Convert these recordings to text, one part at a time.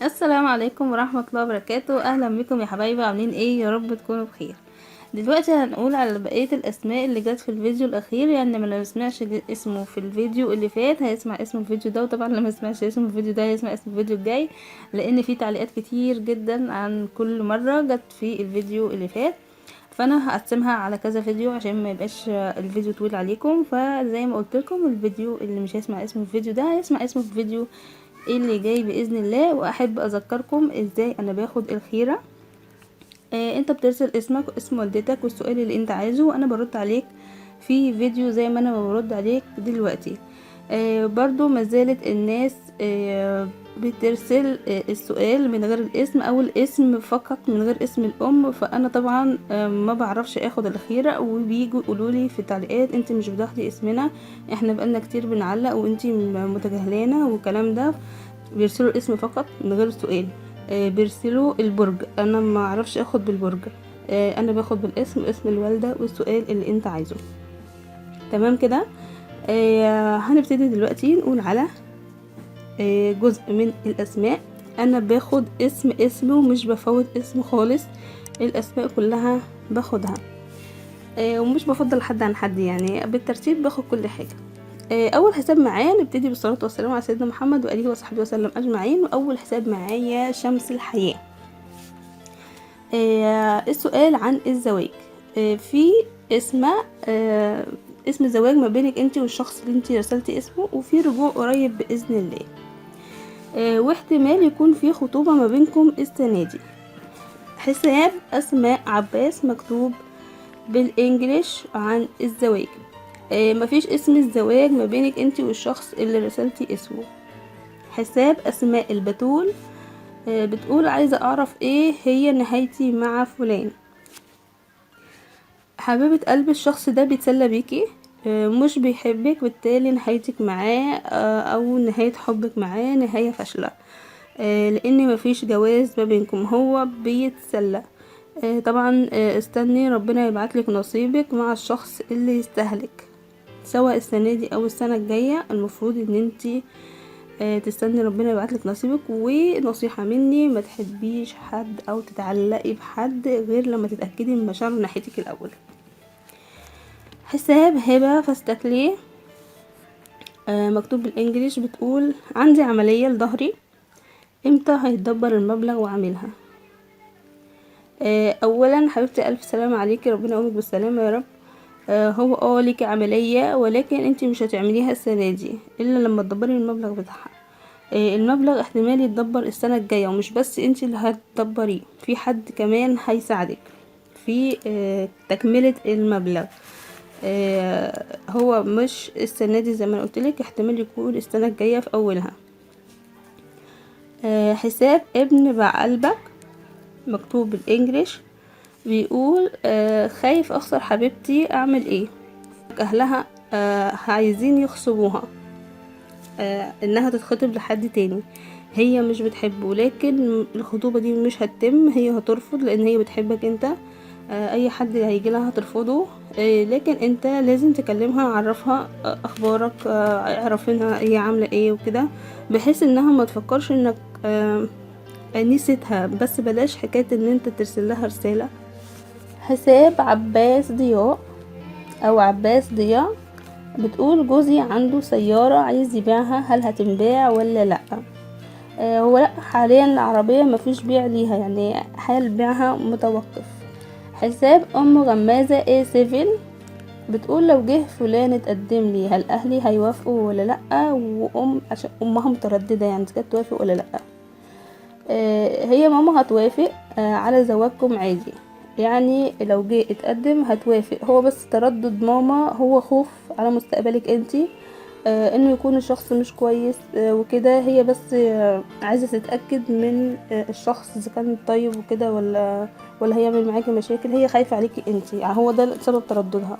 السلام عليكم ورحمة الله وبركاته. اهلا بكم يا حبايبي، عاملين ايه؟ يا رب تكونوا بخير. دلوقتي هنقول على بقية الاسماء اللي جت في الفيديو الاخير، يعني اللي ما سمعش اسمه في الفيديو اللي فات هيسمع اسم الفيديو ده، وطبعا اللي ما سمعش اسم الفيديو ده هيسمع اسم الفيديو الجاي، لان في تعليقات كتير جدا عن كل مرة جت في الفيديو اللي فات. فانا هقسمها على كذا فيديو عشان ما يبقاش الفيديو طويل عليكم. فزي ما قلت لكم، الفيديو اللي مش هيسمع اسم الفيديو ده هيسمع اسم الفيديو اللي جاي باذن الله. واحب اذكركم ازاي انا باخد الخيره. انت بترسل اسمك واسم والدتك والسؤال اللي انت عايزه، وانا برد عليك في فيديو زي ما انا برد عليك دلوقتي. برضو ما زالت الناس بترسل السؤال من غير الاسم او الاسم فقط من غير اسم الام. فانا طبعا ما بعرفش اخد الخيره، وبيجوا يقولوا لي في التعليقات انت مش بتاخدي اسمنا، احنا بقالنا كتير بنعلق وانت متجاهلانا والكلام ده. بيرسلوا الاسم فقط من غير سؤال. بيرسلوا البرج، انا ما اعرفش اخد بالبرج. انا باخد بالاسم، اسم الوالده والسؤال اللي انت عايزه. تمام كده. هنبتدي دلوقتي نقول على جزء من الاسماء. انا باخد اسم ومش بفوت اسم خالص، الاسماء كلها باخدها. ومش بفضل حد عن حد، يعني بالترتيب باخد كل حاجه. اول حساب معايا نبتدي بالصلاه والسلام على سيدنا محمد واله وصحبه وسلم اجمعين. واول حساب معايا شمس الحياه. السؤال عن الزواج. في اسماء اسم الزواج ما بينك انت والشخص اللي انت رسلتي اسمه، وفي رجوع قريب باذن الله. واحتمال يكون في خطوبه ما بينكم السنه دي. حساب اسماء عباس مكتوب بالانجليش عن الزواج. مفيش اسم الزواج ما بينك انت والشخص اللي رسلتي اسمه. حساب اسماء البتول بتقول عايزة اعرف ايه هي نهايتي مع فلان. حبيبة قلب، الشخص ده بيتسلى بيكي، مش بيحبك، بالتالي نهايتك معاه او نهاية حبك معاه نهاية فاشلة. لان مفيش جواز ما بينكم، هو بيتسلى. طبعا استني ربنا يبعتلك نصيبك مع الشخص اللي يستهلك، سواء السنة دي او السنة الجاية. المفروض ان انتي تستني ربنا يبعتلك نصيبك. ونصيحة مني، ما تحبيش حد او تتعلقي بحد غير لما تتأكدي من مشاعره ناحيتك الاول. حساب هبة فاستكلي مكتوب بالانجليش، بتقول عندي عملية لظهري، امتى هيتدبر المبلغ واعملها؟ اولا حبيبتي الف سلامة عليكي، ربنا يقومك بالسلامة يا رب. هو ليكي عملية، ولكن انتي مش هتعمليها السنة دي الا لما تدبري المبلغ بتاعها. المبلغ احتمال يتدبر السنة الجاية، ومش بس انتي اللي هتدبريه، في حد كمان هيساعدك في تكملة المبلغ. هو مش السنة دي زي ما قلتلك، احتمال يكون السنة الجاية في اولها. حساب ابن بعقلبك مكتوب بالانجليش، بيقول خايف اخسر حبيبتي، اعمل ايه؟ اهلها عايزين يخصبوها، انها تتخطب لحد تاني. هي مش بتحبه، لكن الخطوبة دي مش هتتم، هي هترفض لان هي بتحبك انت. اي حد هيجي لها هترفضه. لكن انت لازم تكلمها، عرفها اخبارك، اعرف انها هي عاملة ايه وكده، بحيث انها ما تفكرش انك نسيتها. بس بلاش حكاية ان انت ترسل لها رسالة. حساب عباس ضياء او عباس ضياء، بتقول جوزي عنده سيارة عايز يبيعها، هل هتنباع ولا لا؟ هو لا، حاليا العربية مفيش بيع ليها، يعني حال بيعها متوقف. حساب ام غمازة A7 بتقول لو جه فلان اتقدم لي، هل اهلي هيوافقوا ولا لا؟ عشان امها مترددة، يعني كانت توافق ولا لا. هي ماما هتوافق على زواجكم عادي، يعني لو جه اتقدم هتوافق. هو بس تردد ماما، هو خوف على مستقبلك انتي، انه يكون الشخص مش كويس وكده. هي بس عايزة تتأكد من الشخص اذا كان طيب وكده ولا هيعمل معاكي مشاكل. هي خايفة عليكي انتي، يعني هو ده سبب ترددها،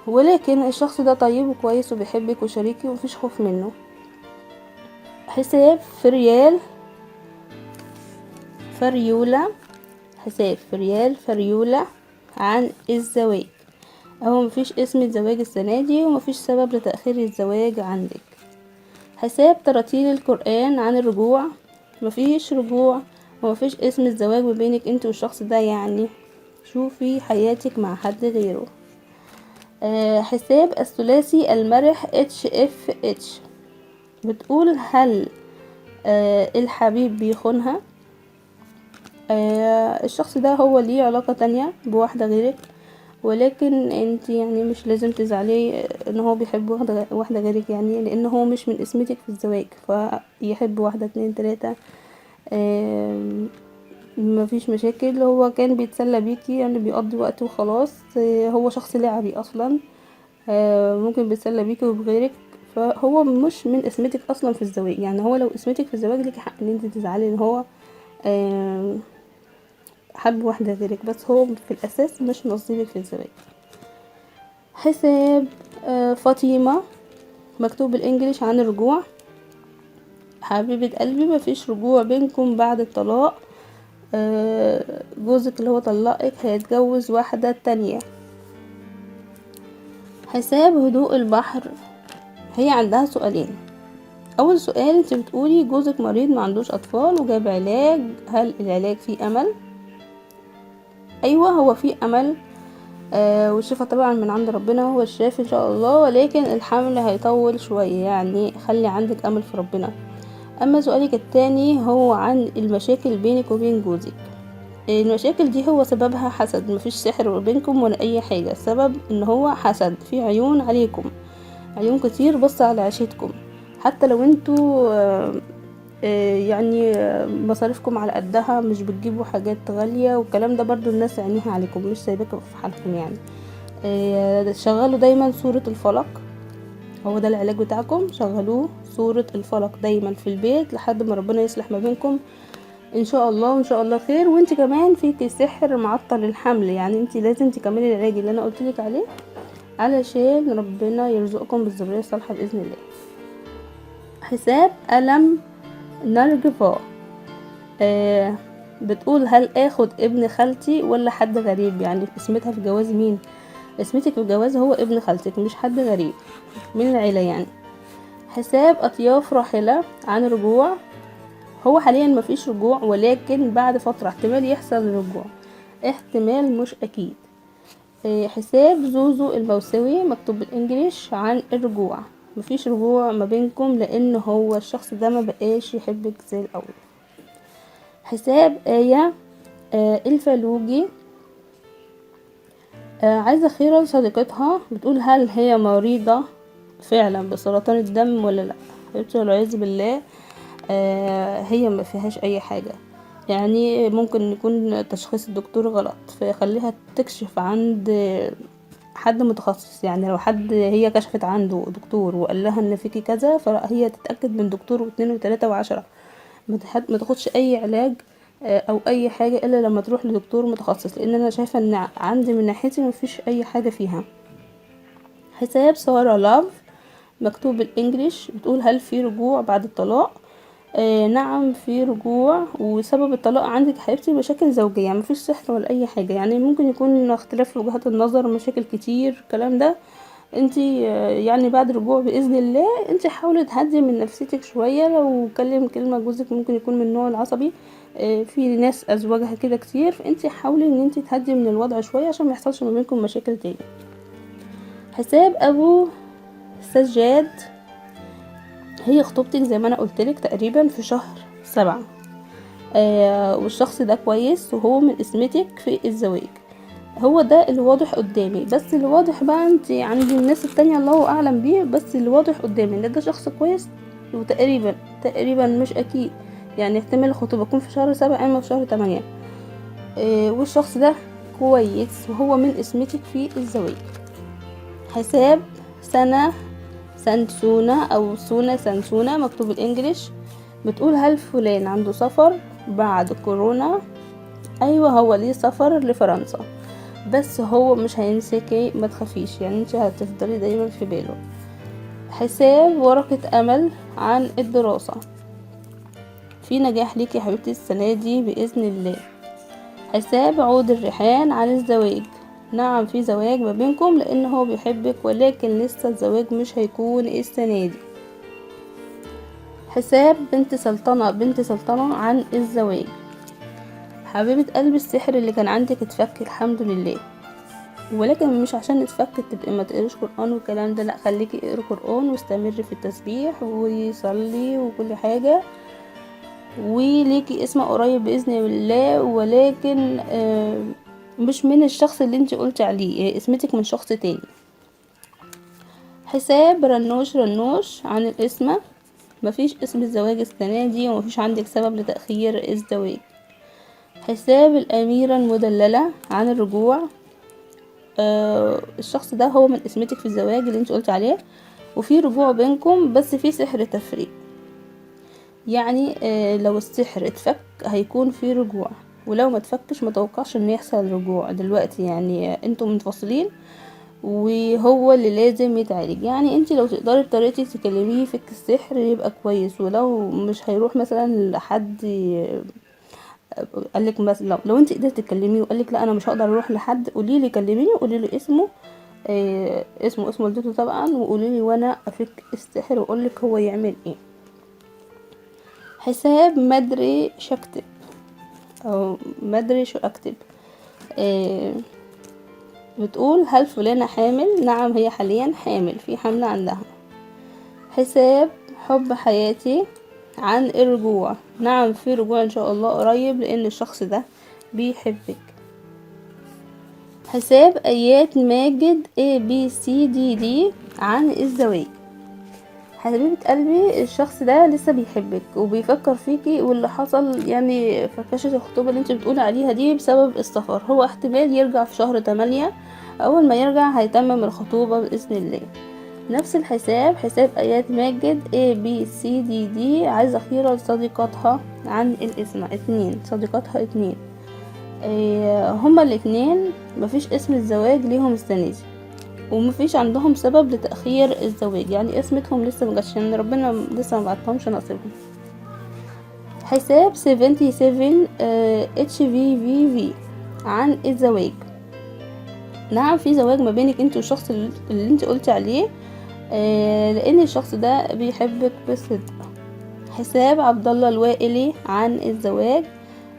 ولكن الشخص ده طيب وكويس وبيحبك وشريكي ومفيش خوف منه. حساب فريال فريولة، حساب فريال فريولة عن الزواج. هو مفيش اسم الزواج السنة دي، ومفيش سبب لتأخير الزواج عندك. حساب تراتيل القرآن عن الرجوع، مفيش رجوع ومفيش اسم الزواج ما بينك انت والشخص ده، يعني شوفي حياتك مع حد غيره. حساب الثلاثي المرح HFH بتقول هل الحبيب بيخونها؟ الشخص ده هو ليه علاقة تانية بواحدة غيرك، ولكن انت يعني مش لازم تزعلي ان هو بيحب واحدة غيرك، يعني لان هو مش من اسمتك في الزواج، فيحب واحدة 2 3 مفيش مشاكل. هو كان بيتسلى بيكي، يعني بيقضي وقت وخلاص. هو شخص لعبي اصلا، ممكن بيتسلى بيكي وبغيرك، فهو مش من اسمتك اصلا في الزواج. يعني هو لو اسمتك في الزواج ليكي حق ان انت تزعلي ان هو حب واحدة غيرك، بس هو في الاساس مش نصيبك في الزواج. حساب فاطمة مكتوب بالانجليش عن الرجوع. حبيبة قلبي مفيش رجوع بينكم بعد الطلاق، جوزك اللي هو طلقك هيتجوز واحدة تانية. حساب هدوء البحر، هي عندها سؤالين. اول سؤال انت بتقولي جوزك مريض ما عندوش اطفال وجاب علاج، هل العلاج فيه امل؟ ايوه هو فيه امل، والشفا طبعا من عند ربنا، هو الشافي ان شاء الله، ولكن الحمل هيطول شوية، يعني خلي عندك امل في ربنا. اما سؤالك التاني هو عن المشاكل بينك وبين جوزك. المشاكل دي هو سببها حسد، مفيش سحر بينكم ولا اي حاجة، السبب ان هو حسد، في عيون عليكم، عيون كتير بص على عيشتكم، حتى لو انتوا يعني مصاريفكم على قدها، مش بتجيبوا حاجات غالية والكلام ده، برضو الناس عينيها عليكم، مش سايباكم في حالكم. يعني شغلوا دايما سورة الفلق، هو ده العلاج بتاعكم، شغلوه سورة الفلق دايما في البيت لحد ما ربنا يصلح ما بينكم ان شاء الله، وان شاء الله خير. وانت كمان فيكي سحر معطل الحمل، يعني انت لازم تكملي العلاج اللي انا قلتلك عليه علشان ربنا يرزقكم بالذرية الصالحة بإذن الله. حساب ألم نرجفا بتقول هل اخد ابن خالتي ولا حد غريب؟ يعني اسمتها في جواز مين؟ اسمتك في الجواز هو ابن خالتك، مش حد غريب من العيلة يعني. حساب أطياف راحلة عن رجوع، هو حاليا مفيش رجوع، ولكن بعد فترة احتمال يحصل رجوع، احتمال مش اكيد. حساب زوزو الموسوي مكتوب بالانجليش عن الرجوع، مفيش رجوع ما بينكم لان هو الشخص ده ما بقاش يحبك زي الاول. حساب آية الفلوجي عايزة خيرا لصديقتها، بتقول هل هي مريضة فعلا بسرطان الدم ولا لا؟ حبيبتي والعياذ بالله هي ما فيهاش اي حاجة، يعني ممكن يكون تشخيص الدكتور غلط، فيخليها تكشف عند حد متخصص. يعني لو حد هي كشفت عنده دكتور وقال لها ان فيكي كذا، فهي تتأكد من دكتور واثنين وثلاثة وعشرة، ما تاخدش اي علاج او اي حاجة الا لما تروح لدكتور متخصص، لان انا شايفة ان عندي من ناحيتي مفيش اي حاجة فيها. حساب سارة لاف مكتوب بالانجليش، بتقول هل في رجوع بعد الطلاق؟ نعم في رجوع، وسبب الطلاق عندك حبيبتي مشاكل زوجية، يعني مفيش سحر ولا اي حاجة، يعني ممكن يكون اختلاف في وجهات النظر، مشاكل كتير الكلام ده. انتي يعني بعد رجوع باذن الله انتي حاولي تهدي من نفسيتك شوية، لو كلم كلمة جوزك ممكن يكون من النوع العصبي، في ناس ازواجها كده كتير، فانتي حاولي ان انتي تهدي من الوضع شوية عشان ما يحصلش ما بينكم مشاكل تاني. حساب ابو سجاد، هي خطوبتك زي ما انا قلتلك تقريبا في شهر 7، والشخص ده كويس وهو من اسمتك في الزواج، هو ده اللي واضح قدامي، بس اللي واضح بقى انت عند الناس التانية الله اعلم بيه، بس اللي واضح قدامي ان ده شخص كويس، وتقريبا مش اكيد، يعني احتمال الخطوبة تكون في شهر 7 اما في شهر 8، والشخص ده كويس وهو من اسمتك في الزواج. حساب سنة سنسونة او سونا سنسونة مكتوب الانجليش، بتقول هل فلان عنده سفر بعد كورونا؟ ايوه هو ليه سفر لفرنسا، بس هو مش هينساكي ما تخافيش، يعني انت هتفضلي دايما في باله. حساب ورقة امل عن الدراسة، في نجاح ليكي يا حبيبتي السنة دي بإذن الله. حساب عود الريحان عن الزواج، نعم في زواج ما بينكم لان هو بيحبك، ولكن لسه الزواج مش هيكون السنة دي. حساب بنت سلطنة عن الزواج. حبيبة قلب، السحر اللي كان عندك اتفك الحمد لله، ولكن مش عشان اتفك تبقي ما تقريش قرآن والكلام ده، لا، خليكي اقري قرآن واستمري في التسبيح وصلي وكل حاجة، وليكي اسم قريب بإذن الله، ولكن مش من الشخص اللي انت قلت عليه، اسمتك من شخص تاني. حساب رنوش عن الاسم. مفيش اسم الزواج السنة دي، ومفيش عندك سبب لتأخير الزواج. حساب الأميرة المدللة عن الرجوع. الشخص ده هو من اسمتك في الزواج اللي انت قلت عليه، وفي رجوع بينكم، بس في سحر تفريق. يعني لو السحر اتفك هيكون في رجوع، ولو ما اتفكش متوقعش ان يحصل رجوع دلوقتي، يعني انتم منفصلين وهو اللي لازم يتعالج. يعني انت لو تقدري بطريقتك تكلميه فك السحر يبقى كويس، ولو مش هيروح مثلا لحد قالك مثلا، لو انت قدرتي تكلميه وقالك لا انا مش هقدر اروح لحد، قوليلي كلميني وقولي له اسمه، اسم والدته طبعا، وقوليلي وانا افك السحر واقولك هو يعمل ايه. حساب مدري شكتب او مدري شو اكتب. بتقول هل فلانة حامل؟ نعم، هي حاليا حامل، في حمل عندها. حساب حب حياتي عن الرجوع. نعم، في رجوع ان شاء الله قريب، لان الشخص ده بيحبك. حساب ايات ماجد ABCDD عن الزواج. حبيبة قلبي، الشخص ده لسه بيحبك وبيفكر فيكي، واللي حصل يعني فركشة الخطوبة اللي انت بتقولي عليها دي بسبب السفر، هو احتمال يرجع في شهر 8. اول ما يرجع هيتمم الخطوبة بإذن الله. نفس الحساب، حساب ايات ماجد ABCDD عايزة خيرة لصديقاتها عن الاسم. 2 صديقاتها 2. هما الاتنين مفيش اسم الزواج ليهم السنة دي، ومفيش عندهم سبب لتأخير الزواج، يعني اسمتهم لسه مجاتش، يعني ربنا لسه مبعتهمش نصيبهم. حساب 77 HVVV عن الزواج. نعم، في زواج ما بينك انت والشخص اللي انت قلتي عليه، لان الشخص ده بيحبك بصدق. حساب عبد الله الوائلي عن الزواج.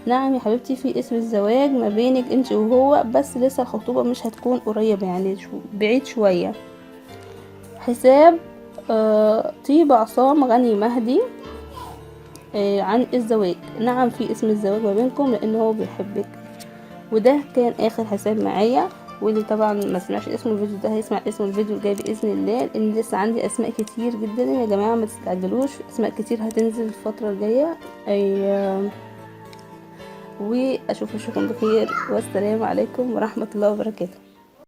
نعم يا حبيبتي، في اسم الزواج ما بينك انت وهو، بس لسه الخطوبة مش هتكون قريبة، يعني بعيد شوية. حساب طيب عصام غني مهدي عن الزواج. نعم، في اسم الزواج ما بينكم لان هو بيحبك. وده كان اخر حساب معايا، واللي طبعا ما سمعش اسم الفيديو ده هيسمع اسم الفيديو الجاي باذن الله، لان لسه عندي اسماء كتير جدا يا جماعه، ما تستعجلوش، اسماء كتير هتنزل الفتره الجايه. واشوفكم بخير، والسلام عليكم ورحمه الله وبركاته.